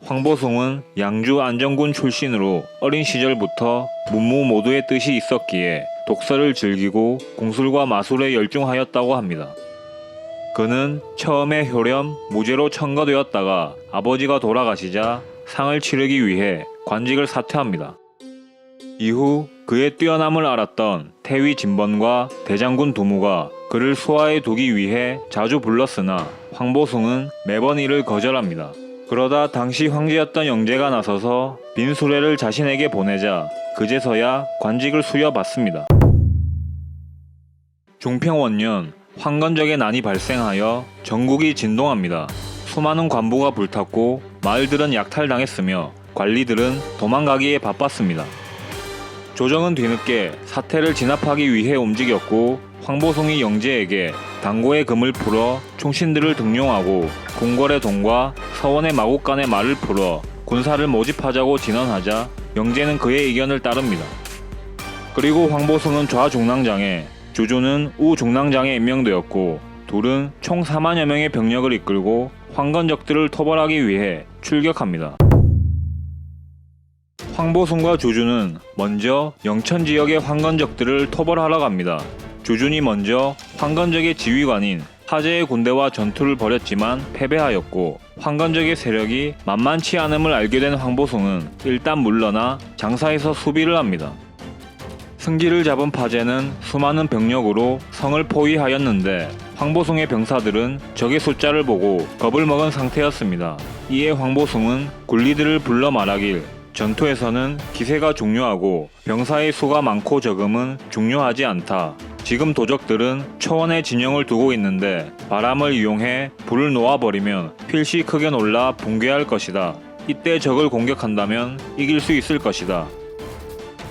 황보송은 양주 안정군 출신으로 어린 시절부터 문무모두의 뜻이 있었기에 독서를 즐기고 공술과 마술에 열중하였다고 합니다. 그는 처음에 효렴, 무제로 청거되었다가 아버지가 돌아가시자 상을 치르기 위해 관직을 사퇴합니다. 이후 그의 뛰어남을 알았던 태위 진번과 대장군 두무가 그를 수하에 두기 위해 자주 불렀으나 황보숭은 매번 이를 거절합니다. 그러다 당시 황제였던 영제가 나서서 빈 수레를 자신에게 보내자 그제서야 관직을 수여받습니다. 중평원년 황건적의 난이 발생하여 전국이 진동합니다. 수많은 관부가 불탔고 마을들은 약탈당했으며 관리들은 도망가기에 바빴습니다. 조정은 뒤늦게 사태를 진압하기 위해 움직였고 황보숭이 영제에게 당고의 금을 풀어 충신들을 등용하고 궁궐의 동과 서원의 마국간의 말을 풀어 군사를 모집하자고 진언하자 영제는 그의 의견을 따릅니다. 그리고 황보숭은 좌중랑장에, 주주는 우중랑장에 임명되었고 둘은 총 4만여 명의 병력을 이끌고 황건적들을 토벌하기 위해 출격합니다. 황보숭과 주주는 먼저 영천 지역의 황건적들을 토벌하러 갑니다. 주준이 먼저 황건적의 지휘관인 하제의 군대와 전투를 벌였지만 패배하였고 황건적의 세력이 만만치 않음을 알게 된 황보숭은 일단 물러나 장사에서 수비를 합니다. 승기를 잡은 파제는 수많은 병력으로 성을 포위하였는데 황보숭의 병사들은 적의 숫자를 보고 겁을 먹은 상태였습니다. 이에 황보숭은 굴리들을 불러 말하길 전투에서는 기세가 중요하고 병사의 수가 많고 적음은 중요하지 않다. 지금 도적들은 초원에 진영을 두고 있는데 바람을 이용해 불을 놓아버리면 필시 크게 놀라 붕괴할 것이다. 이때 적을 공격한다면 이길 수 있을 것이다.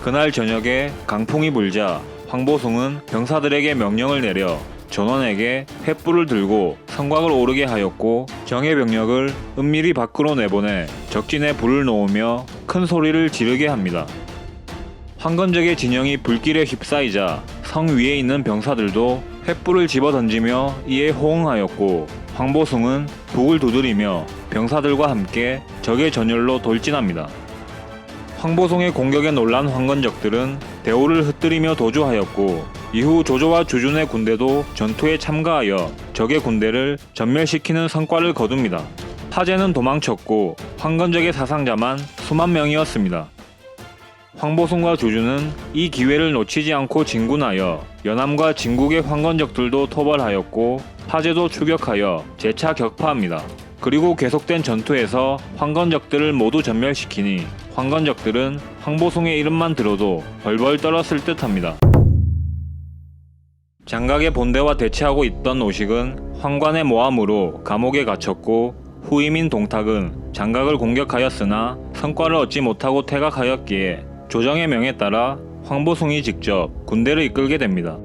그날 저녁에 강풍이 불자 황보숭은 병사들에게 명령을 내려 전원에게 횃불을 들고 성곽을 오르게 하였고 정예 병력을 은밀히 밖으로 내보내 적진에 불을 놓으며 큰 소리를 지르게 합니다. 황건적의 진영이 불길에 휩싸이자 성 위에 있는 병사들도 횃불을 집어던지며 이에 호응하였고 황보숭은 북을 두드리며 병사들과 함께 적의 전열로 돌진합니다. 황보숭의 공격에 놀란 황건적들은 대오를 흩뜨리며 도주하였고 이후 조조와 주준의 군대도 전투에 참가하여 적의 군대를 전멸시키는 성과를 거둡니다. 하제는 도망쳤고 황건적의 사상자만 수만 명이었습니다. 황보숭과 주준은 이 기회를 놓치지 않고 진군하여 연암과 진국의 황건적들도 토벌하였고 하제도 추격하여 재차 격파합니다. 그리고 계속된 전투에서 황건적들을 모두 전멸시키니 황건적들은 황보숭의 이름만 들어도 벌벌 떨었을 듯합니다. 장각의 본대와 대치하고 있던 오식은 황관의 모함으로 감옥에 갇혔고 후임인 동탁은 장각을 공격하였으나 성과를 얻지 못하고 퇴각하였기에 조정의 명에 따라 황보숭이 직접 군대를 이끌게 됩니다.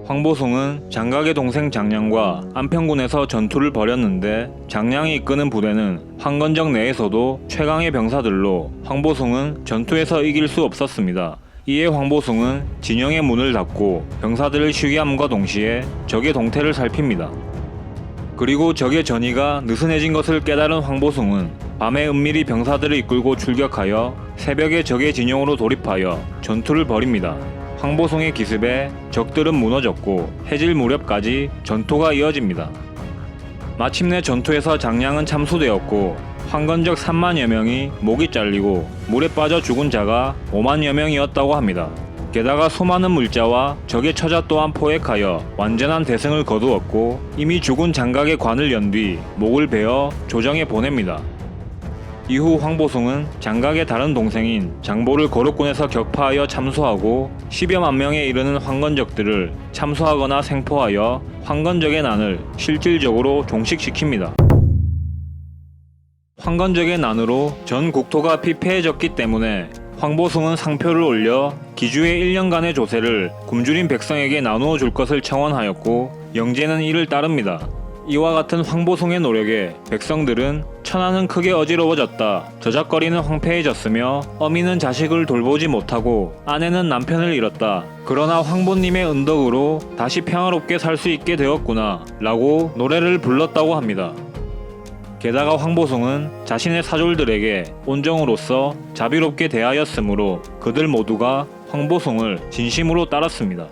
황보숭은 장각의 동생 장량과 안평군에서 전투를 벌였는데 장량이 이끄는 부대는 황건적 내에서도 최강의 병사들로 황보숭은 전투에서 이길 수 없었습니다. 이에 황보숭은 진영의 문을 닫고 병사들을 쉬게 함과 동시에 적의 동태를 살핍니다. 그리고 적의 전의가 느슨해진 것을 깨달은 황보숭은 밤에 은밀히 병사들을 이끌고 출격하여 새벽에 적의 진영으로 돌입하여 전투를 벌입니다. 황보숭의 기습에 적들은 무너졌고 해질 무렵까지 전투가 이어집니다. 마침내 전투에서 장량은 참수되었고 황건적 3만여 명이 목이 잘리고 물에 빠져 죽은 자가 5만여 명이었다고 합니다. 게다가 수많은 물자와 적의 처자 또한 포획하여 완전한 대승을 거두었고 이미 죽은 장각의 관을 연 뒤 목을 베어 조정에 보냅니다. 이후 황보숭은 장각의 다른 동생인 장보를 거륵군에서 격파하여 참수하고 10여만 명에 이르는 황건적들을 참수하거나 생포하여 황건적의 난을 실질적으로 종식시킵니다. 황건적의 난으로 전 국토가 피폐해졌기 때문에 황보숭은 상표를 올려 기주의 1년간의 조세를 굶주린 백성에게 나누어 줄 것을 청원하였고 영제는 이를 따릅니다. 이와 같은 황보숭의 노력에 백성들은 천하는 크게 어지러워졌다. 저작거리는 황폐해졌으며 어미는 자식을 돌보지 못하고 아내는 남편을 잃었다. 그러나 황보님의 은덕으로 다시 평화롭게 살 수 있게 되었구나 라고 노래를 불렀다고 합니다. 게다가 황보숭은 자신의 사졸들에게 온정으로서 자비롭게 대하였으므로 그들 모두가 황보숭을 진심으로 따랐습니다.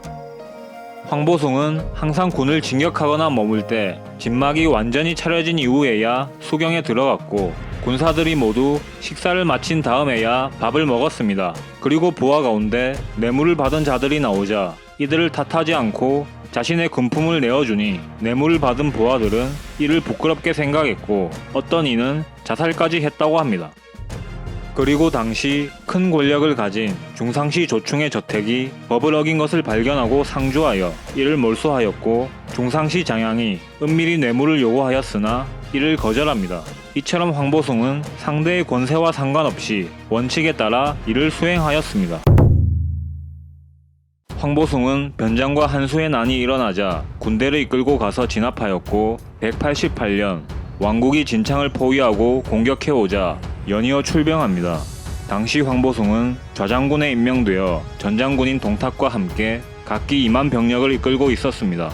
황보숭은 항상 군을 진격하거나 머물 때 진막이 완전히 차려진 이후에야 수경에 들어갔고 군사들이 모두 식사를 마친 다음에야 밥을 먹었습니다. 그리고 부하 가운데 뇌물을 받은 자들이 나오자 이들을 탓하지 않고 자신의 군품을 내어주니 뇌물을 받은 부하들은 이를 부끄럽게 생각했고 어떤 이는 자살까지 했다고 합니다. 그리고 당시 큰 권력을 가진 중상시 조충의 저택이 법을 어긴 것을 발견하고 상주하여 이를 몰수하였고 중상시 장양이 은밀히 뇌물을 요구하였으나 이를 거절합니다. 이처럼 황보숭은 상대의 권세와 상관없이 원칙에 따라 이를 수행하였습니다. 황보숭은 변장과 한수의 난이 일어나자 군대를 이끌고 가서 진압하였고 188년 왕국이 진창을 포위하고 공격해오자 연이어 출병합니다. 당시 황보숭은 좌장군에 임명되어 전장군인 동탁과 함께 각기 2만 병력을 이끌고 있었습니다.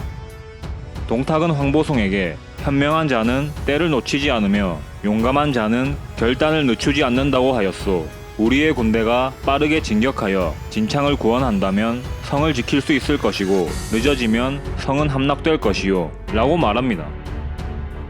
동탁은 황보숭에게 현명한 자는 때를 놓치지 않으며 용감한 자는 결단을 늦추지 않는다고 하였소. 우리의 군대가 빠르게 진격하여 진창을 구원한다면 성을 지킬 수 있을 것이고 늦어지면 성은 함락될 것이요 라고 말합니다.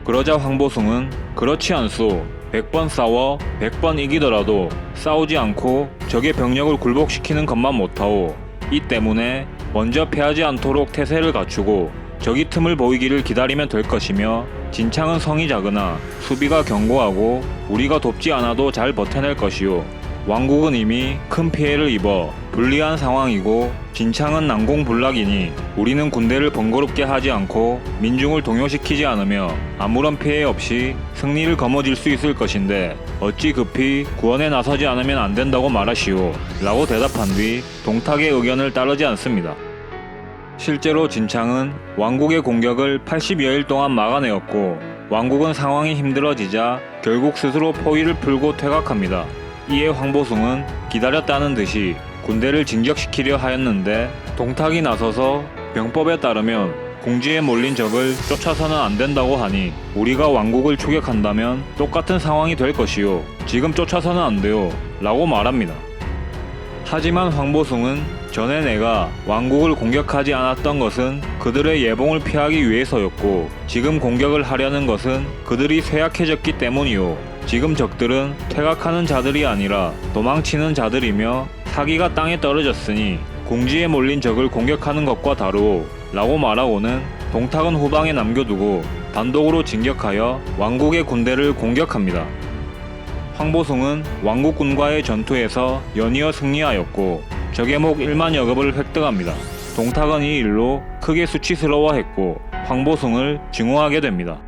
그러자 황보숭은 그렇지 않소. 100번 싸워 100번 이기더라도 싸우지 않고 적의 병력을 굴복시키는 것만 못하오. 이 때문에 먼저 패하지 않도록 태세를 갖추고 적이 틈을 보이기를 기다리면 될 것이며 진창은 성이 작으나 수비가 견고하고 우리가 돕지 않아도 잘 버텨낼 것이요. 왕국은 이미 큰 피해를 입어 불리한 상황이고 진창은 난공불락이니 우리는 군대를 번거롭게 하지 않고 민중을 동요시키지 않으며 아무런 피해 없이 승리를 거머쥘 수 있을 것인데 어찌 급히 구원에 나서지 않으면 안 된다고 말하시오 라고 대답한 뒤 동탁의 의견을 따르지 않습니다. 실제로 진창은 왕국의 공격을 80여일 동안 막아내었고 왕국은 상황이 힘들어지자 결국 스스로 포위를 풀고 퇴각합니다. 이에 황보숭은 기다렸다는 듯이 군대를 진격시키려 하였는데 동탁이 나서서 병법에 따르면 궁지에 몰린 적을 쫓아서는 안 된다고 하니 우리가 왕국을 추격한다면 똑같은 상황이 될 것이요. 지금 쫓아서는 안 돼요 라고 말합니다. 하지만 황보숭은 전에 내가 왕국을 공격하지 않았던 것은 그들의 예봉을 피하기 위해서였고 지금 공격을 하려는 것은 그들이 쇠약해졌기 때문이요. 지금 적들은 퇴각하는 자들이 아니라 도망치는 자들이며 사기가 땅에 떨어졌으니 궁지에 몰린 적을 공격하는 것과 다르오 라고 말하고는 동탁은 후방에 남겨두고 단독으로 진격하여 왕국의 군대를 공격합니다. 황보숭은 왕국군과의 전투에서 연이어 승리하였고 적의 목 1만여 급을 획득합니다. 동탁은 이 일로 크게 수치스러워했고 황보숭을 증오하게 됩니다.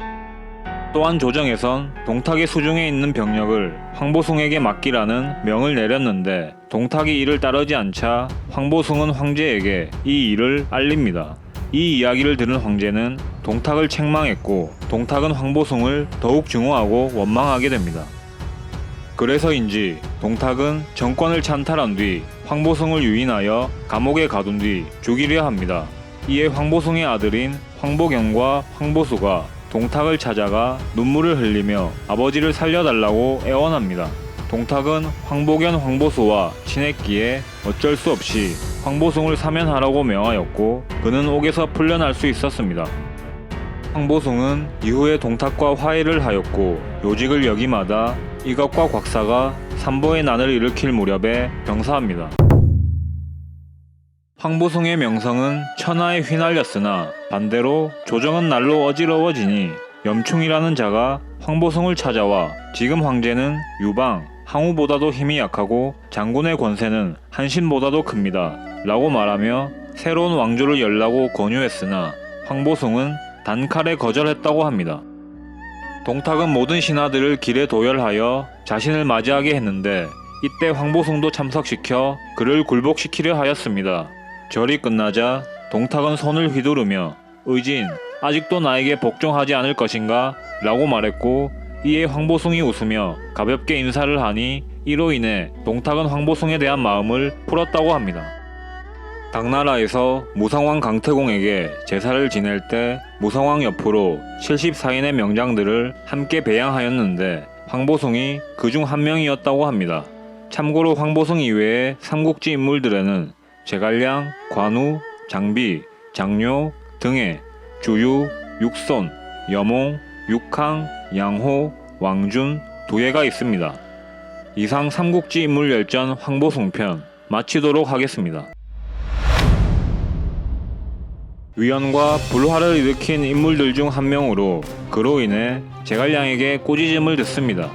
또한 조정에선 동탁의 수중에 있는 병력을 황보숭에게 맡기라는 명을 내렸는데 동탁이 이를 따르지 않자 황보숭은 황제에게 이 일을 알립니다. 이 이야기를 들은 황제는 동탁을 책망했고 동탁은 황보숭을 더욱 증오하고 원망하게 됩니다. 그래서인지 동탁은 정권을 찬탈한 뒤 황보숭을 유인하여 감옥에 가둔 뒤 죽이려 합니다. 이에 황보숭의 아들인 황보경과 황보수가 동탁을 찾아가 눈물을 흘리며 아버지를 살려달라고 애원합니다. 동탁은 황보견 황보수와 친했기에 어쩔 수 없이 황보숭을 사면하라고 명하였고 그는 옥에서 풀려날 수 있었습니다. 황보숭은 이후에 동탁과 화해를 하였고 요직을 역임하다 이것과 곽사가 삼보의 난을 일으킬 무렵에 병사합니다. 황보숭의 명성은 천하에 휘날렸으나 반대로 조정은 날로 어지러워지니 염충이라는 자가 황보숭을 찾아와 지금 황제는 유방, 항우보다도 힘이 약하고 장군의 권세는 한신보다도 큽니다 라고 말하며 새로운 왕조를 열라고 권유했으나 황보숭은 단칼에 거절했다고 합니다. 동탁은 모든 신하들을 길에 도열하여 자신을 맞이하게 했는데 이때 황보숭도 참석시켜 그를 굴복시키려 하였습니다. 절이 끝나자 동탁은 손을 휘두르며 의진, 아직도 나에게 복종하지 않을 것인가? 라고 말했고 이에 황보숭이 웃으며 가볍게 인사를 하니 이로 인해 동탁은 황보숭에 대한 마음을 풀었다고 합니다. 당나라에서 무성왕 강태공에게 제사를 지낼 때 무성왕 옆으로 74인의 명장들을 함께 배양하였는데 황보숭이 그중 한 명이었다고 합니다. 참고로 황보숭 이외의 삼국지 인물들에는 제갈량, 관우, 장비, 장료, 등의, 주유, 육손, 여몽, 육항, 양호, 왕준, 도예가 있습니다. 이상 삼국지 인물 열전 황보숭 편 마치도록 하겠습니다. 위헌과 불화를 일으킨 인물들 중 한 명으로 그로 인해 제갈량에게 꾸짖음을 듣습니다.